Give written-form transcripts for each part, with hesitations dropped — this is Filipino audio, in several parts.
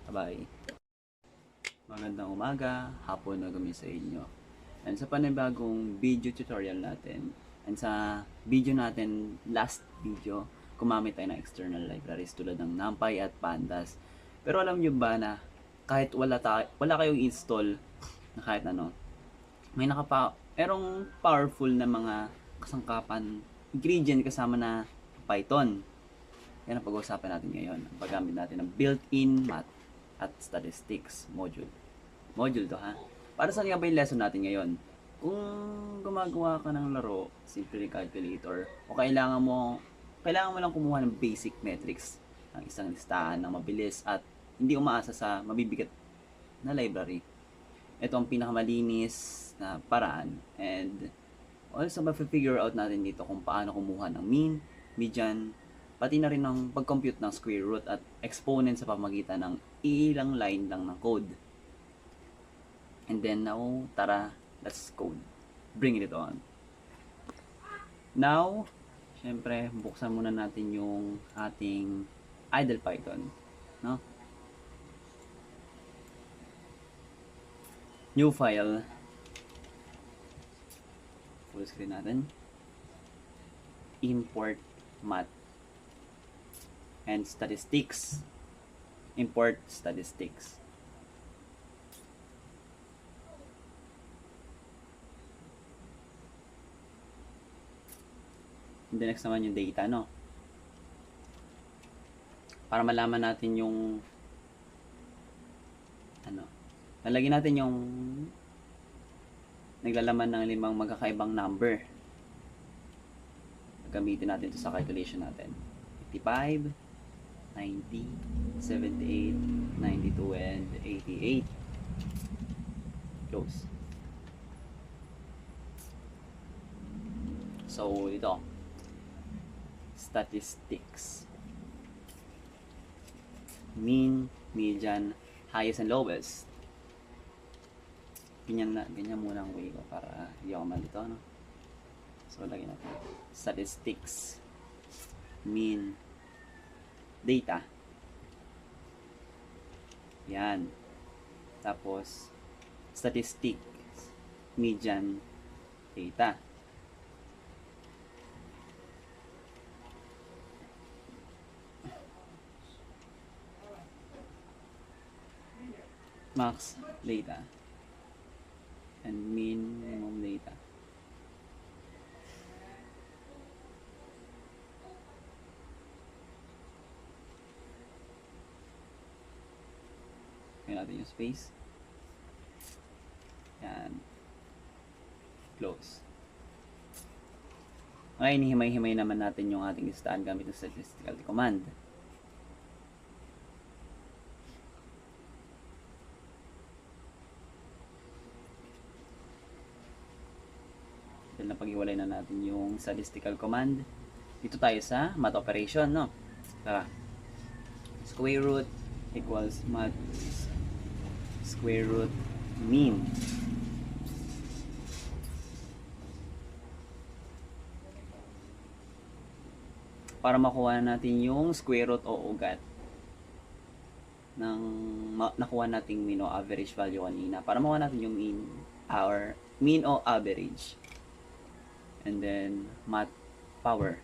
Bye. Magandang umaga, hapon na gabi sa inyo. And sa panibagong video tutorial natin, and sa video natin, last video, gumamit tayo ng external libraries tulad ng NumPy at Pandas. Pero alam nyo ba na kahit wala kayong install na kahit ano, merong powerful na mga kasangkapan, ingredient kasama na Python. Yan ang pag-uusapan natin ngayon. Ang paggamit natin ng built-in math at statistics module. Module to ha. Para saan nga ba yung lesson natin ngayon? Kung gumagawa ka ng laro, simple calculator, o kailangan mo lang kumuha ng basic metrics ng isang listahan ng mabilis at hindi umaasa sa mabibigat na library. Ito ang pinakamalinis na paraan, and also ma-figure out natin dito kung paano kumuha ng mean, median, pati na rin ng pag-compute ng square root at exponent sa pamamagitan ng ilang line lang ng code. And then now, tara, let's code. Bring it on. Now, syempre, buksan muna natin yung ating idle Python, no? New file. Full screen natin. Import math and statistics. Import statistics. And the next naman yung data, no? Para malaman natin yung lalagyan natin yung naglalaman ng 5 magkakaibang number. Gamitin natin ito sa calculation natin. 55, 90, 78, 92, and 88. Close. So, ito. Statistics. Mean, median, highest, and lowest. Ganyan muna ang way ko para hindi ako malito, no? So, lagyan natin. Statistics. Mean. Data. Yan. Tapos, statistics. Median. Data. Max data. And minimum data. Kaya natin yung space. Yan. Close. Ngayon, hihimay-himay naman natin yung ating listahan gamit ng statistical command. Dahil napag-iwalay na natin yung statistical command. Dito tayo sa math operation, no? Tara. Square root equals math square root mean. Para makuha natin yung square root o ugat ng nakuha nating mean o average value kanina. Para makuha natin yung mean o average. And then, math power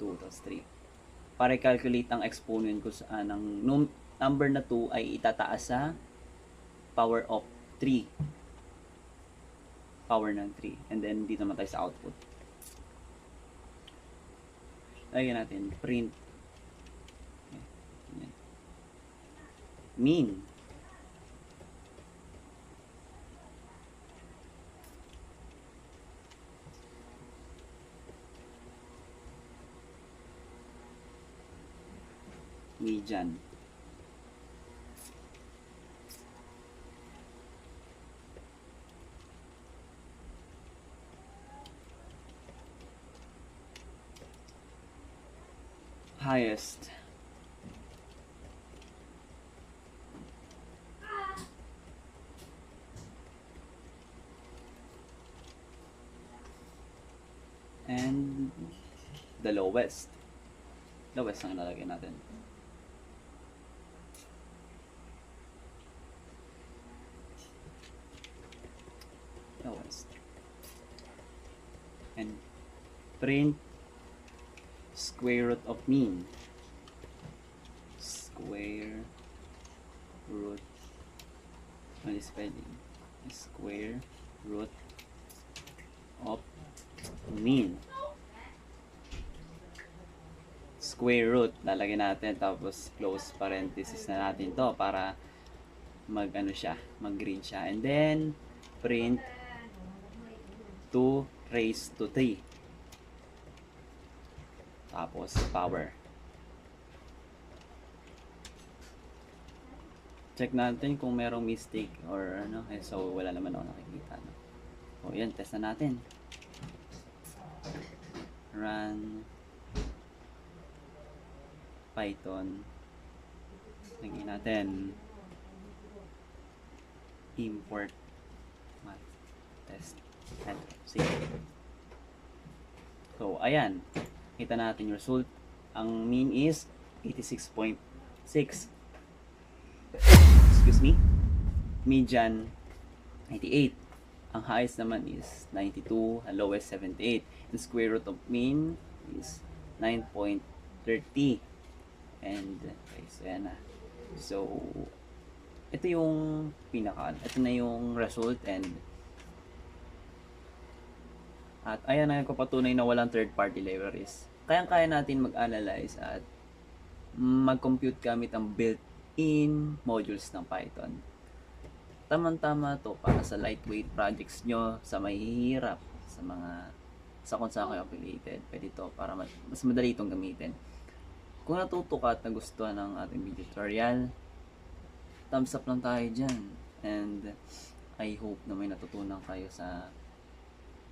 2 plus 3. Para i-calculate ang exponent ko sa ng number na 2 ay itataas sa power of 3. Power ng 3. And then, dito naman tayo sa output. Lagyan natin, print. Okay. Mean. Median. Highest. And the lowest. Lowest ang ilalagay natin. print square root of mean. Square root, ano spelling? Square root of mean. Square root, lalagyan natin, tapos close parenthesis na natin to para mag ano siya, mag-green siya. And then print 2 raised to 3. Tapos power. Check natin kung merong mistake or ano. So wala naman ako nakikita, no? O yan, test na natin. Run Python. Lagyan natin import math test. Save. So ayan, kita natin yung result. Ang mean is 86.6. Excuse me. Median 98. Ang highest naman is 92, ang lowest 78. The square root of mean is 9.30. And guys, ayan na. So ito yung ito na yung result, and at ayan na nagpapatunay na walang third party libraries. Kayang-kaya natin mag-analyze at mag-compute gamit ang built-in modules ng Python. Tamang-tama to para sa lightweight projects nyo, sa mahihirap, sa kung saan kayo affiliated. Pwede to para mas madali itong gamitin. Kung natuto ka at nagustuhan ng ating video tutorial, thumbs up lang tayo dyan. And I hope na may natutunan kayo sa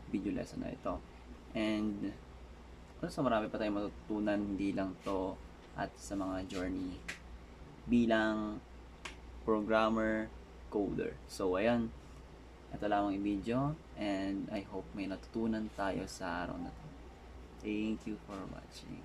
video lesson na ito. And also marami pa tayong matutunan, hindi lang to at sa mga journey bilang programmer, coder. So ayan, ito lamang yung video, and I hope may natutunan tayo sa araw na to. Thank you for watching.